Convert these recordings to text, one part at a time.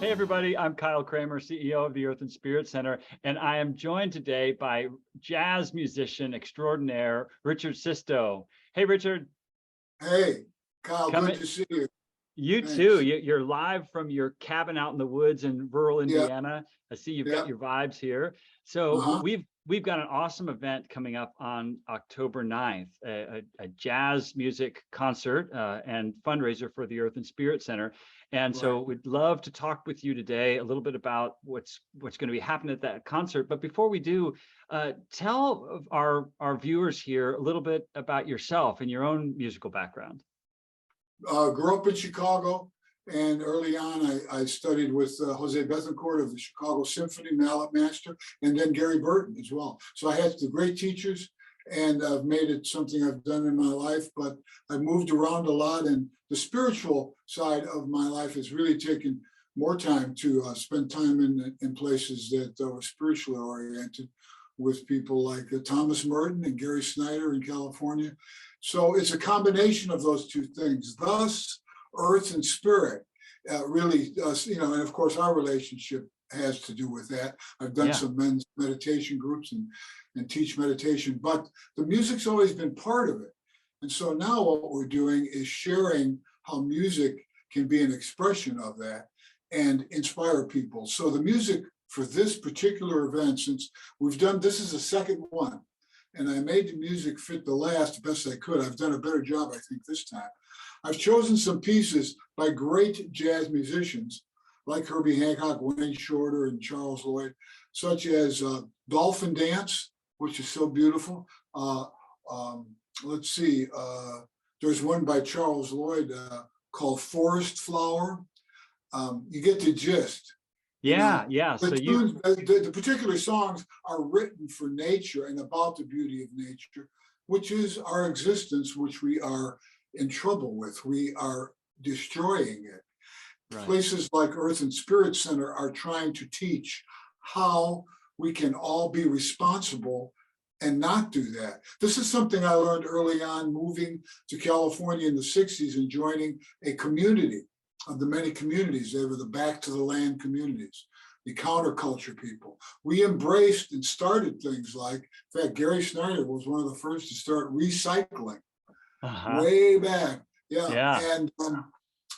Hey, everybody, I'm Kyle Kramer, CEO of the Earth and Spirit Center, and I am joined today by jazz musician extraordinaire, Richard Sisto. Hey, Richard. Hey, Kyle, Come good in. to see you. You too. Thanks. You're live from your cabin out in the woods in rural Yeah, Indiana. I see you've got yeah, your vibes here. So uh-huh, we've got an awesome event coming up on October 9th, a jazz music concert and fundraiser for the Earth and Spirit Center. And right. so we'd love to talk with you today a little bit about what's going to be happening at that concert. But before we do, tell our viewers here a little bit about yourself and your own musical background. Grew up in Chicago, and early on I studied with Jose Bethencourt of the Chicago Symphony, mallet master, and then Gary Burton as well. So I had the great teachers, and I've made it something I've done in my life, but I've moved around a lot, and the spiritual side of my life has really taken more time to spend time in places that are spiritually oriented with people like Thomas Merton and Gary Snyder in California. So it's a combination of those two things. Thus, earth and spirit really does, and of course our relationship has to do with that. I've done Yeah. some men's meditation groups and teach meditation, but the music's always been part of it. And so now what we're doing is sharing how music can be an expression of that and inspire people. So the music for this particular event, since we've done, this is the second one, and I made the music fit the last best I could. I've done a better job, I think, this time. I've chosen some pieces by great jazz musicians like Herbie Hancock, Wayne Shorter, and Charles Lloyd, such as Dolphin Dance, which is so beautiful. Let's see, there's one by Charles Lloyd called Forest Flower. You get the gist. Yeah, yeah. The So tunes, the particular songs are written for nature and about the beauty of nature, which is our existence, which we are in trouble with. We are destroying it. right. Places like Earth and Spirit Center are trying to teach how we can all be responsible and not do that. This is something I learned early on, moving to California in the 60s and joining a community of the many communities. They were the back to the land communities, the counterculture people. We embraced and started things like, in fact, Gary Snyder was one of the first to start recycling way back. Yeah. Yeah. And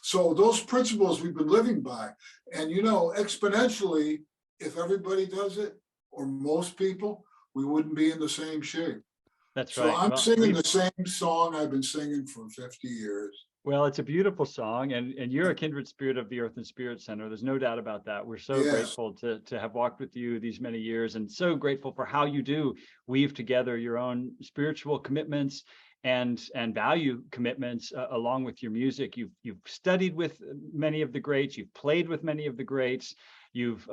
so those principles we've been living by. And, exponentially, if everybody does it, or most people, we wouldn't be in the same shape. That's So right. I'm Well, singing the same song I've been singing for 50 years. well, it's a beautiful song, and you're a kindred spirit of the Earth and Spirit Center. There's no doubt about that. We're so Yes. grateful to have walked with you these many years, and so grateful for how you do weave together your own spiritual commitments and value commitments along with your music. You've studied with many of the greats. You've played with many of the greats. You've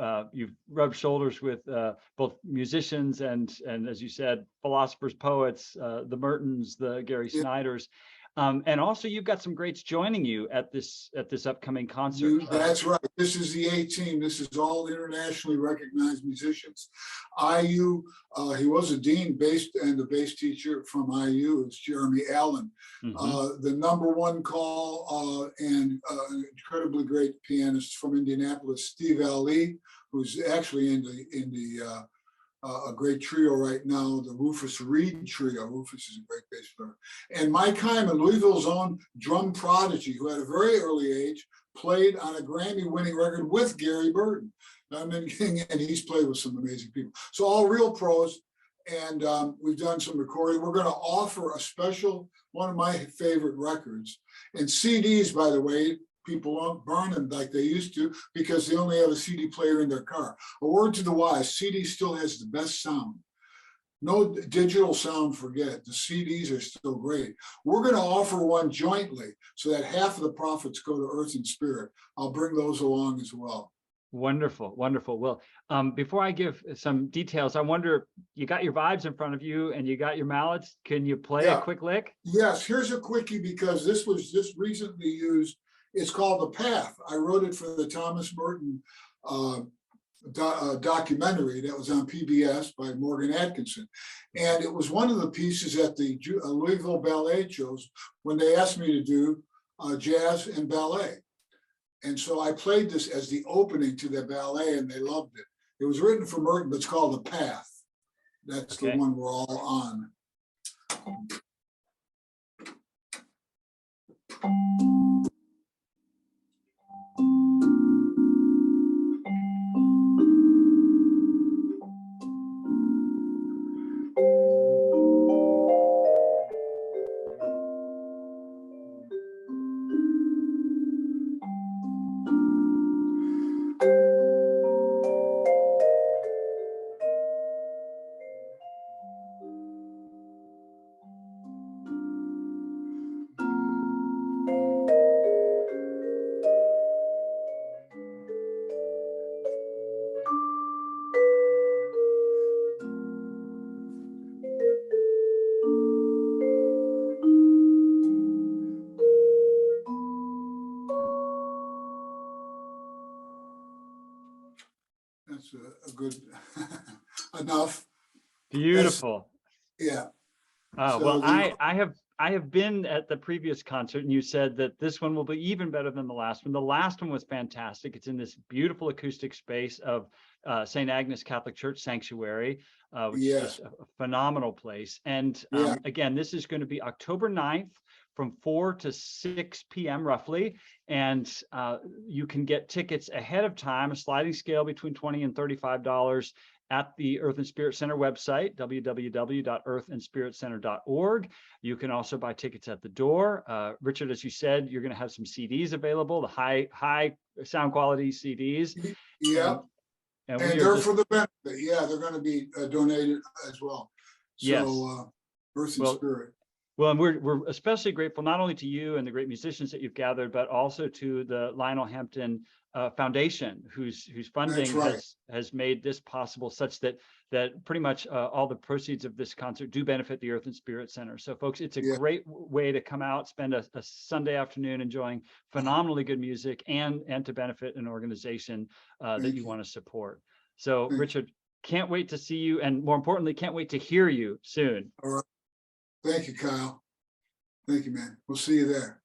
rubbed shoulders with both musicians and as you said, philosophers, poets, the Mertons, the Gary Yeah. Snyders. And also, you've got some greats joining you at this upcoming concert. That's right. This is the A team. This is all internationally recognized musicians. IU, he was a dean and the bass teacher from IU is Jeremy Allen. The number one call and incredibly great pianist from Indianapolis, Steve Ali, who's actually in the a great trio right now, the Rufus Reed Trio. Rufus is a great bass player. And Mike Hyman, Louisville's own drum prodigy, who at a very early age played on a Grammy-winning record with Gary Burton. And he's played with some amazing people. So all real pros, and we've done some recording. We're going to offer a special, one of my favorite records. And CDs, by the way, people don't burn them like they used to because they only have a CD player in their car. A word to the wise, CD still has the best sound. No digital sound, forget it. The CDs are still great. We're going to offer one jointly so that half of the profits go to Earth and Spirit. I'll bring those along as well. Wonderful, wonderful. Well, before I give some details, I wonder, you got your vibes in front of you and you got your mallets. Can you play a quick lick? Yes, here's a quickie because this was just recently used. It's called The Path. I wrote it for the Thomas Merton documentary that was on PBS by Morgan Atkinson. And it was one of the pieces at the Louisville Ballet shows when they asked me to do jazz and ballet. And so I played this as the opening to their ballet, and they loved it. It was written for Merton, but it's called The Path. That's the one we're all on. That's a good enough. Beautiful. Yeah. Well, I have been at the previous concert, and you said that this one will be even better than the last one. The last one was fantastic. It's in this beautiful acoustic space of St. Agnes Catholic Church Sanctuary, which is just a phenomenal place. And again, this is going to be October 9th from 4 to 6 p.m. roughly. And you can get tickets ahead of time, a sliding scale between $20 and $35 at the Earth and Spirit Center website, www.earthandspiritcenter.org. You can also buy tickets at the door. Richard, as you said, you're going to have some CDs available, the high sound quality CDs. Yeah. And they're for the benefit. Yeah, they're going to be donated as well. So, yes. Earth and Spirit. Well, and we're especially grateful not only to you and the great musicians that you've gathered, but also to the Lionel Hampton Foundation, whose funding has made this possible, such that pretty much all the proceeds of this concert do benefit the Earth and Spirit Center. So, folks, it's a great way to come out, spend a Sunday afternoon enjoying phenomenally good music, and to benefit an organization that you want to support. So, Richard, can't wait to see you, and more importantly, can't wait to hear you soon. All right. Thank you, Kyle. Thank you, man. We'll see you there.